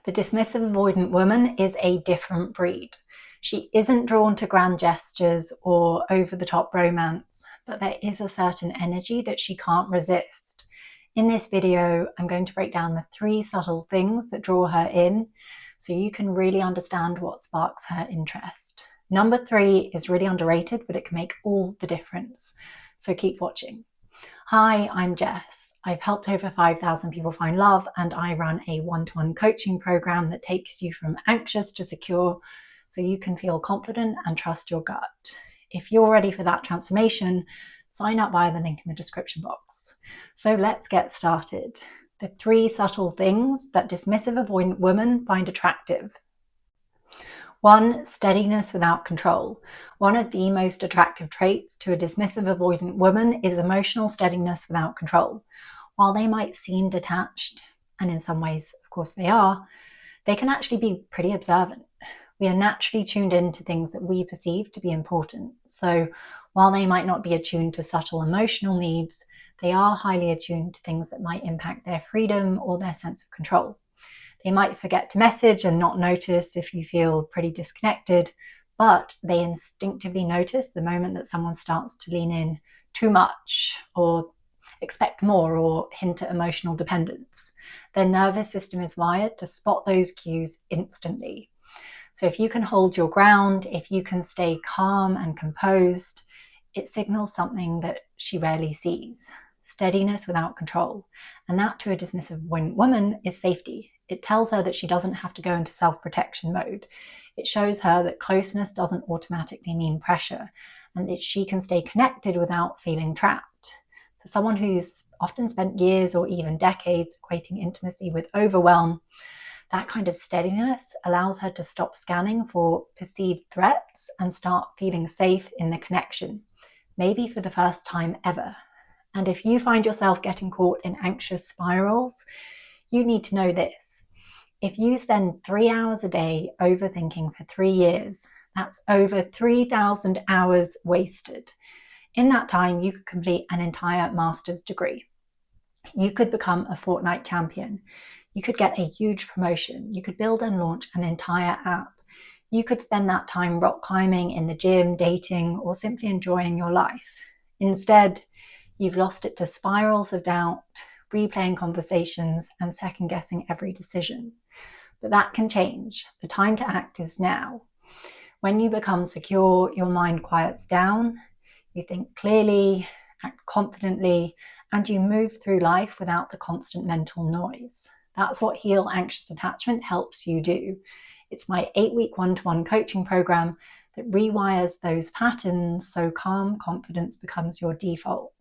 The dismissive avoidant woman is a different breed. She isn't drawn to grand gestures or over-the-top romance, but there is a certain energy that she can't resist. In this video, I'm going to break down the 3 subtle things that draw her in so you can really understand what sparks her interest. Number 3 is really underrated, but it can make all the difference. So keep watching. Hi, I'm Jess. I've helped over 5,000 people find love, and I run a one-to-one coaching program that takes you from anxious to secure so you can feel confident and trust your gut. If you're ready for that transformation, sign up via the link in the description box. So let's get started. The 3 subtle things that dismissive avoidant women find attractive. 1. Steadiness without control. One of the most attractive traits to a dismissive avoidant woman is emotional steadiness without control. While they might seem detached, and in some ways, of course, they are, they can actually be pretty observant. We are naturally tuned in to things that we perceive to be important. So while they might not be attuned to subtle emotional needs, they are highly attuned to things that might impact their freedom or their sense of control. They might forget to message and not notice if you feel pretty disconnected, but they instinctively notice the moment that someone starts to lean in too much or expect more or hint at emotional dependence. Their nervous system is wired to spot those cues instantly. So if you can hold your ground, if you can stay calm and composed, it signals something that she rarely sees. Steadiness without control. And that to a dismissive woman is safety. It tells her that she doesn't have to go into self-protection mode. It shows her that closeness doesn't automatically mean pressure, and that she can stay connected without feeling trapped. For someone who's often spent years or even decades equating intimacy with overwhelm, that kind of steadiness allows her to stop scanning for perceived threats and start feeling safe in the connection, maybe for the first time ever. And if you find yourself getting caught in anxious spirals, you need to know this. If you spend 3 hours a day overthinking for 3 years, that's over 3,000 hours wasted. In that time, you could complete an entire master's degree. You could become a Fortnite champion. You could get a huge promotion. You could build and launch an entire app. You could spend that time rock climbing in the gym, dating, or simply enjoying your life. Instead, you've lost it to spirals of doubt, replaying conversations, and second-guessing every decision. But that can change. The time to act is now. When you become secure, your mind quiets down, you think clearly, act confidently, and you move through life without the constant mental noise. That's what Heal Anxious Attachment helps you do. It's my 8-week one-to-one coaching program that rewires those patterns so calm confidence becomes your default.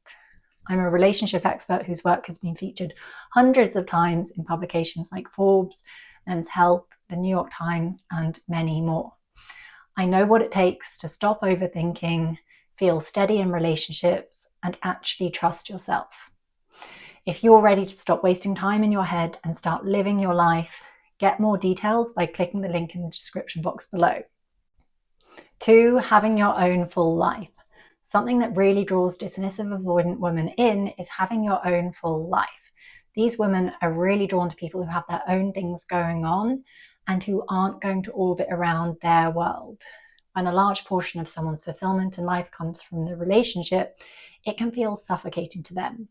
I'm a relationship expert whose work has been featured hundreds of times in publications like Forbes, Men's Health, the New York Times, and many more. I know what it takes to stop overthinking, feel steady in relationships, and actually trust yourself. If you're ready to stop wasting time in your head and start living your life, get more details by clicking the link in the description box below. 2. Having your own full life. Something that really draws dismissive avoidant women in is having your own full life. These women are really drawn to people who have their own things going on and who aren't going to orbit around their world. When a large portion of someone's fulfillment in life comes from the relationship, it can feel suffocating to them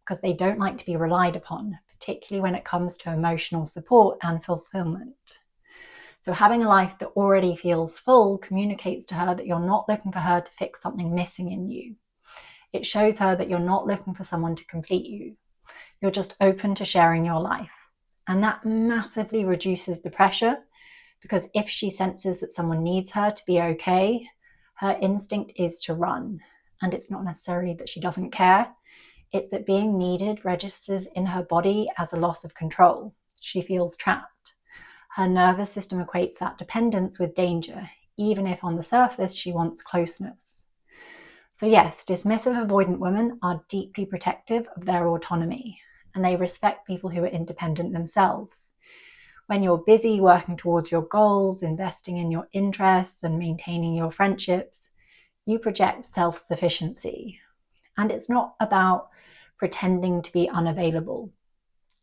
because they don't like to be relied upon, particularly when it comes to emotional support and fulfillment. So having a life that already feels full communicates to her that you're not looking for her to fix something missing in you. It shows her that you're not looking for someone to complete you. You're just open to sharing your life. And that massively reduces the pressure, because if she senses that someone needs her to be okay, her instinct is to run. And it's not necessarily that she doesn't care. It's that being needed registers in her body as a loss of control. She feels trapped. Her nervous system equates that dependence with danger, even if on the surface she wants closeness. So yes, dismissive avoidant women are deeply protective of their autonomy, and they respect people who are independent themselves. When you're busy working towards your goals, investing in your interests, and maintaining your friendships, you project self-sufficiency. And it's not about pretending to be unavailable.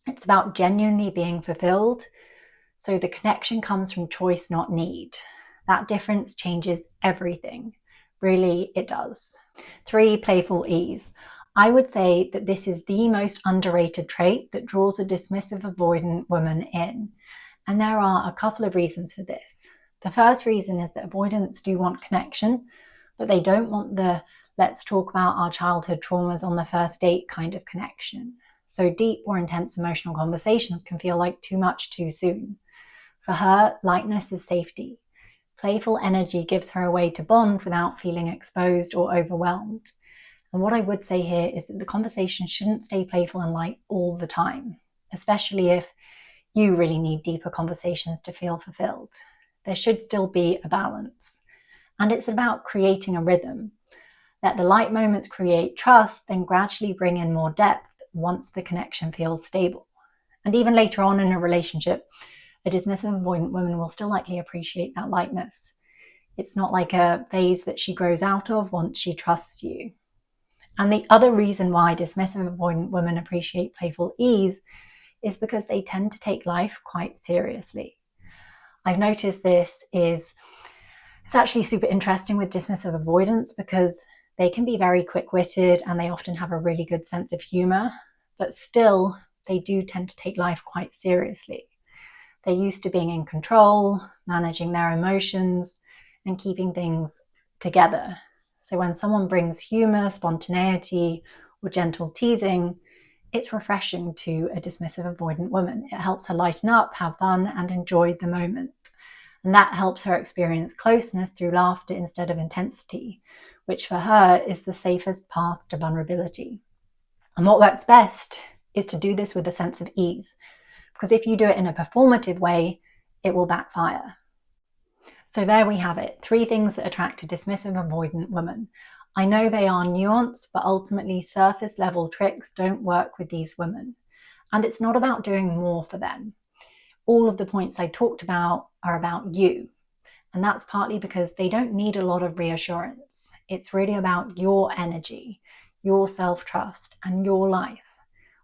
It's about genuinely being fulfilled, So the connection comes from choice, not need. That difference changes everything. Really, it does. 3, playful ease. I would say that this is the most underrated trait that draws a dismissive avoidant woman in. And there are a couple of reasons for this. The first reason is that avoidants do want connection, but they don't want the let's talk about our childhood traumas on the first date kind of connection. So deep or intense emotional conversations can feel like too much too soon. For her, lightness is safety. Playful energy gives her a way to bond without feeling exposed or overwhelmed. And what I would say here is that the conversation shouldn't stay playful and light all the time, especially if you really need deeper conversations to feel fulfilled. There should still be a balance. And it's about creating a rhythm. Let the light moments create trust, then gradually bring in more depth once the connection feels stable. And even later on in a relationship, a dismissive avoidant woman will still likely appreciate that lightness. It's not like a phase that she grows out of once she trusts you. And the other reason why dismissive avoidant women appreciate playful ease is because they tend to take life quite seriously. I've noticed it's actually super interesting with dismissive avoidance because they can be very quick-witted and they often have a really good sense of humor, but still they do tend to take life quite seriously. They're used to being in control, managing their emotions, and keeping things together. So when someone brings humor, spontaneity, or gentle teasing, it's refreshing to a dismissive avoidant woman. It helps her lighten up, have fun, and enjoy the moment. And that helps her experience closeness through laughter instead of intensity, which for her is the safest path to vulnerability. And what works best is to do this with a sense of ease, because if you do it in a performative way, it will backfire. So there we have it, 3 things that attract a dismissive avoidant woman. I know they are nuanced, but ultimately surface level tricks don't work with these women. And it's not about doing more for them. All of the points I talked about are about you. And that's partly because they don't need a lot of reassurance. It's really about your energy, your self-trust, and your life.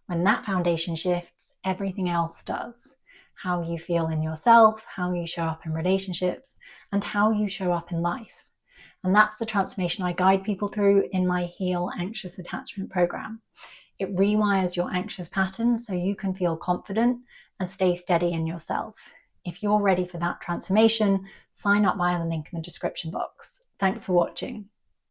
When that foundation shifts, everything else does. How you feel in yourself, how you show up in relationships, and how you show up in life. And that's the transformation I guide people through in my Heal Anxious Attachment program. It rewires your anxious patterns so you can feel confident and stay steady in yourself. If you're ready for that transformation, sign up via the link in the description box. Thanks for watching.